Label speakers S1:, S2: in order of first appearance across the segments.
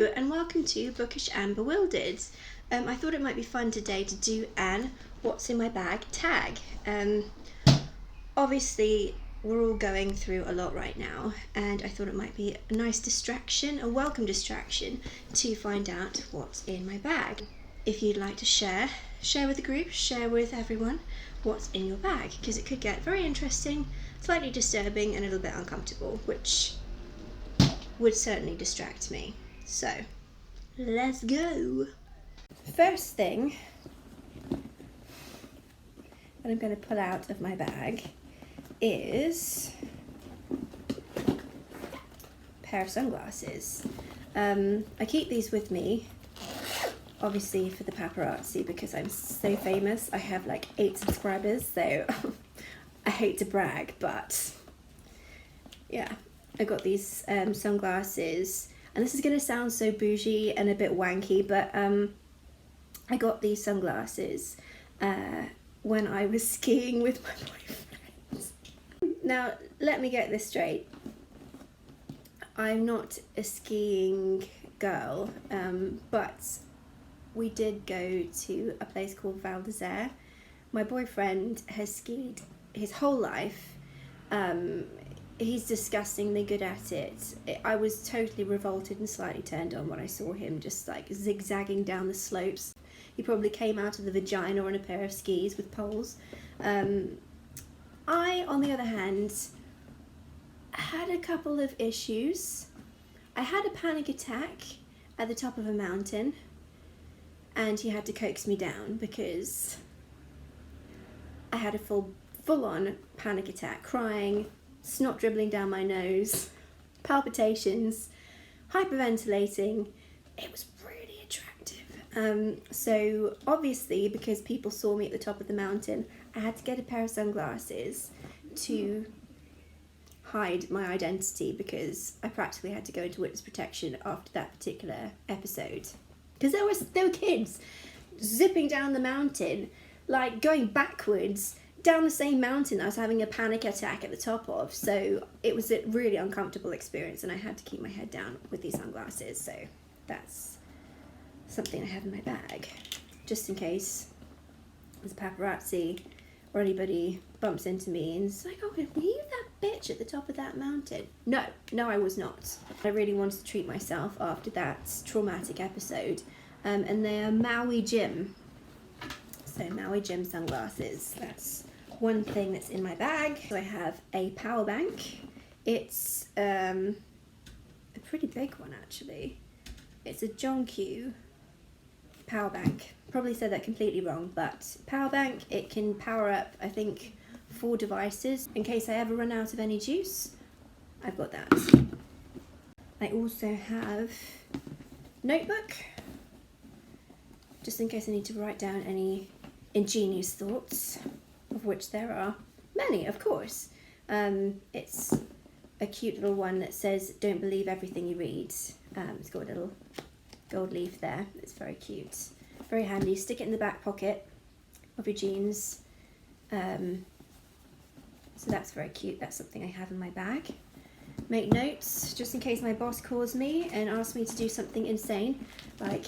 S1: Hello and welcome to Bookish and Bewildered. I thought it might be fun today to do an what's in my bag tag. Obviously we're all going through a lot right now and I thought it might be a nice distraction, a welcome distraction, to find out what's in my bag. If you'd like to share with the group, share with everyone what's in your bag, because it could get very interesting, slightly disturbing and a little bit uncomfortable, which would certainly distract me. So, let's go. First thing that I'm going to pull out of my bag is a pair of sunglasses. I keep these with me, obviously for the paparazzi, because I'm so famous. I have like 8 subscribers, so I hate to brag, but yeah. I got these sunglasses, and this is going to sound so bougie and a bit wanky, but I got these sunglasses when I was skiing with my boyfriend. Now, let me get this straight. I'm not a skiing girl, but we did go to a place called Bewildered. My boyfriend has skied his whole life. He's disgustingly good at it. I was totally revolted and slightly turned on when I saw him just like zigzagging down the slopes. He probably came out of the vagina on a pair of skis with poles. I, on the other hand, had a couple of issues. I had a panic attack at the top of a mountain, and he had to coax me down because I had a full-on panic attack, crying, snot dribbling down my nose, palpitations, hyperventilating. It was really attractive. So obviously, because people saw me at the top of the mountain, I had to get a pair of sunglasses to hide my identity, because I practically had to go into witness protection after that particular episode. Because there were kids zipping down the mountain, like going backwards down the same mountain I was having a panic attack at the top of. So it was a really uncomfortable experience, and I had to keep my head down with these sunglasses. So that's something I have in my bag, just in case there's paparazzi or anybody bumps into me and it's like, oh, were you that bitch at the top of that mountain? No, I was not. I really wanted to treat myself after that traumatic episode, and they're Maui Jim. So Maui Jim sunglasses, that's one thing that's in my bag. So I have a power bank. It's a pretty big one actually. It's a John Q power bank. Probably said that completely wrong, but power bank, it can power up, I think, 4 devices. In case I ever run out of any juice, I've got that. I also have notebook, just in case I need to write down any ingenious thoughts, of which there are many, of course. It's a cute little one that says, "Don't believe everything you read." It's got a little gold leaf there. It's very cute, very handy. Stick it in the back pocket of your jeans. So that's very cute. That's something I have in my bag. Make notes, just in case my boss calls me and asks me to do something insane, like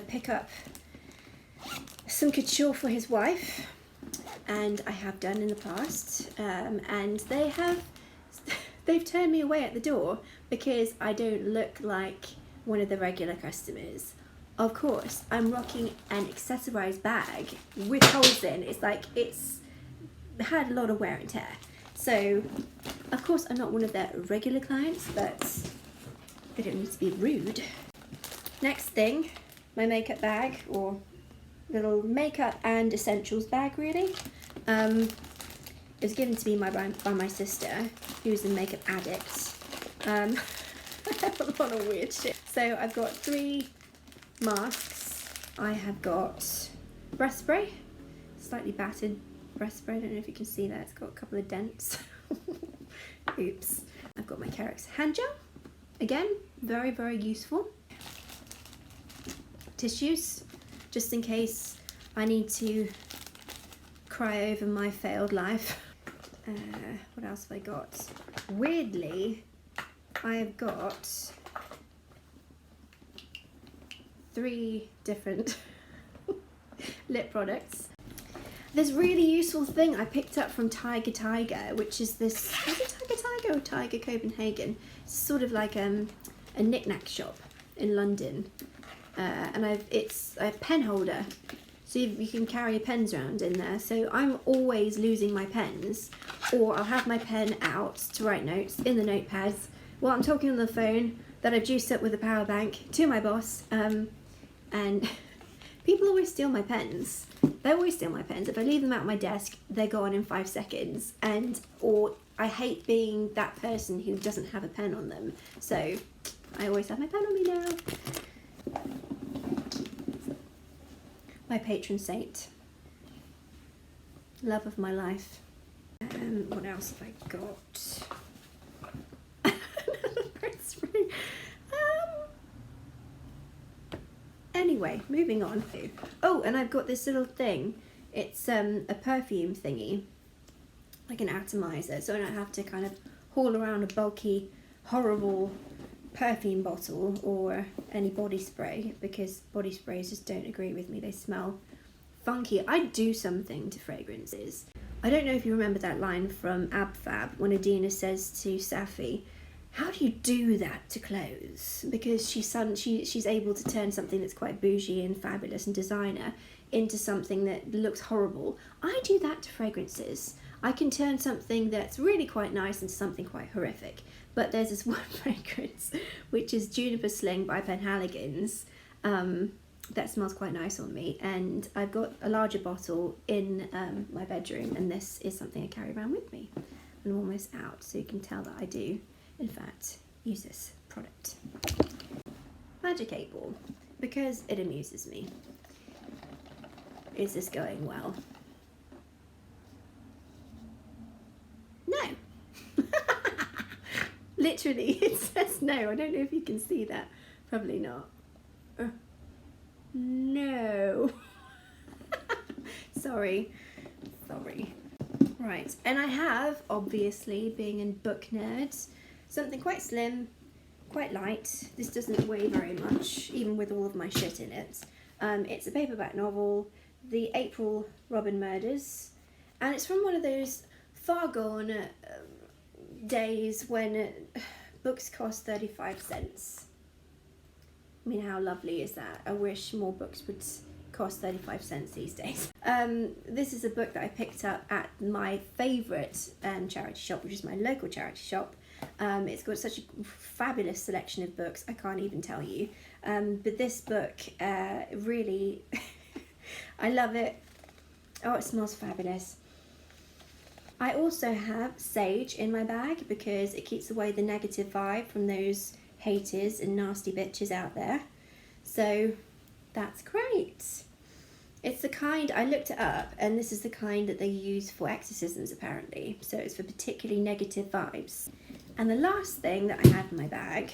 S1: pick up some couture for his wife, and I have done in the past, and they've turned me away at the door because I don't look like one of the regular customers. Of course, I'm rocking an accessorized bag with holes in. It's like it's had a lot of wear and tear. So, of course, I'm not one of their regular clients, but they don't need to be rude. Next thing, my makeup bag, or little makeup and essentials bag, really. It was given to me by my sister, who's a makeup addict. I have a lot of weird shit. So I've got 3 masks. I have got breath spray, slightly battered breath spray. I don't know if you can see that. It's got a couple of dents. Oops. I've got my Carex hand gel. Again, very, very useful. Tissues, just in case I need to cry over my failed life. What else have I got? Weirdly, I have got 3 different lip products. This really useful thing I picked up from Tiger, which is this, is it Tiger or Tiger Copenhagen? It's sort of like a knick-knack shop in London. And it's a pen holder, so you can carry your pens around in there. So I'm always losing my pens, or I'll have my pen out to write notes in the notepads while I'm talking on the phone that I've juiced up with a power bank to my boss. And people always steal my pens. They always steal my pens. If I leave them out on my desk, they're gone in 5 seconds. Or I hate being that person who doesn't have a pen on them. So I always have my pen on me now. My patron saint. Love of my life. What else have I got? Another breath spray. Anyway, moving on. Oh, and I've got this little thing. It's a perfume thingy, like an atomizer, so I don't have to kind of haul around a bulky, horrible perfume bottle or any body spray, because body sprays just don't agree with me. They smell funky. I do something to fragrances. I don't know if you remember that line from Ab Fab when Adina says to Safi, how do you do that to clothes? Because she's able to turn something that's quite bougie and fabulous and designer into something that looks horrible. I do that to fragrances. I can turn something that's really quite nice into something quite horrific. But there's this one fragrance, which is Juniper Sling by Penhaligon's, that smells quite nice on me. And I've got a larger bottle in my bedroom, and this is something I carry around with me. And I'm almost out, so you can tell that I do, in fact, use this product. Magic 8 Ball, because it amuses me. Is this going well? No. Literally, it says no. I don't know if you can see that. Probably not. No. Sorry. Right, and I have, obviously, being a book nerd, something quite slim, quite light. This doesn't weigh very much, even with all of my shit in it. It's a paperback novel, The April Robin Murders, and it's from one of those far gone days when books cost 35 cents. I mean, how lovely is that? I wish more books would cost 35 cents these days. This is a book that I picked up at my favourite charity shop, which is my local charity shop. It's got such a fabulous selection of books, I can't even tell you. But this book, really, I love it. Oh, it smells fabulous. I also have sage in my bag because it keeps away the negative vibe from those haters and nasty bitches out there. So that's great. It's the kind, I looked it up, and this is the kind that they use for exorcisms apparently. So it's for particularly negative vibes. And the last thing that I have in my bag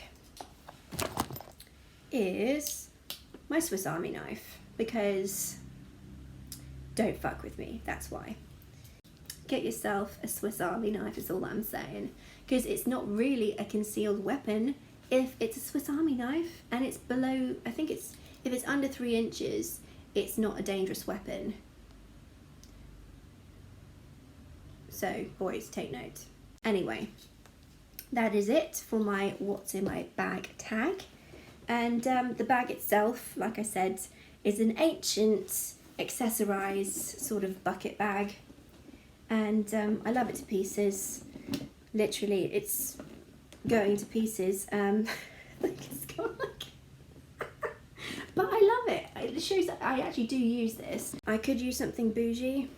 S1: is my Swiss Army knife, because don't fuck with me, that's why. Get yourself a Swiss Army knife is all I'm saying, because it's not really a concealed weapon if it's a Swiss Army knife and it's below, I think it's, if it's under 3 inches, it's not a dangerous weapon. So boys, take note. Anyway, that is it for my what's in my bag tag. And the bag itself, like I said, is an ancient accessorized sort of bucket bag. And I love it to pieces. Literally, it's going to pieces. It's gone like but I love it. It shows that I actually do use this. I could use something bougie,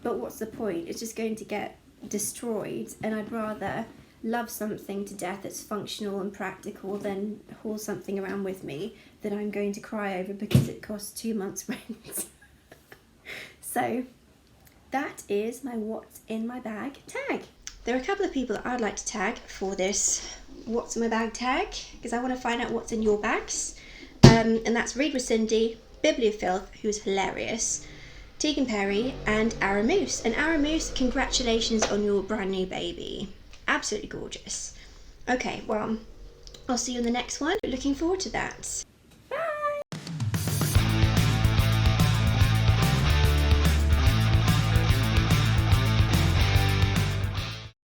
S1: but what's the point? It's just going to get destroyed, and I'd rather love something to death that's functional and practical than haul something around with me that I'm going to cry over because it costs 2 months' rent. So that is my what's in my bag tag. There are a couple of people that I'd like to tag for this what's in my bag tag, because I want to find out what's in your bags. And that's Read with Cindy, Bibliofilth, who's hilarious, Tegan Perry, and Aramoose. And Aramoose, congratulations on your brand new baby. Absolutely gorgeous. Okay, well, I'll see you in the next one. Looking forward to that.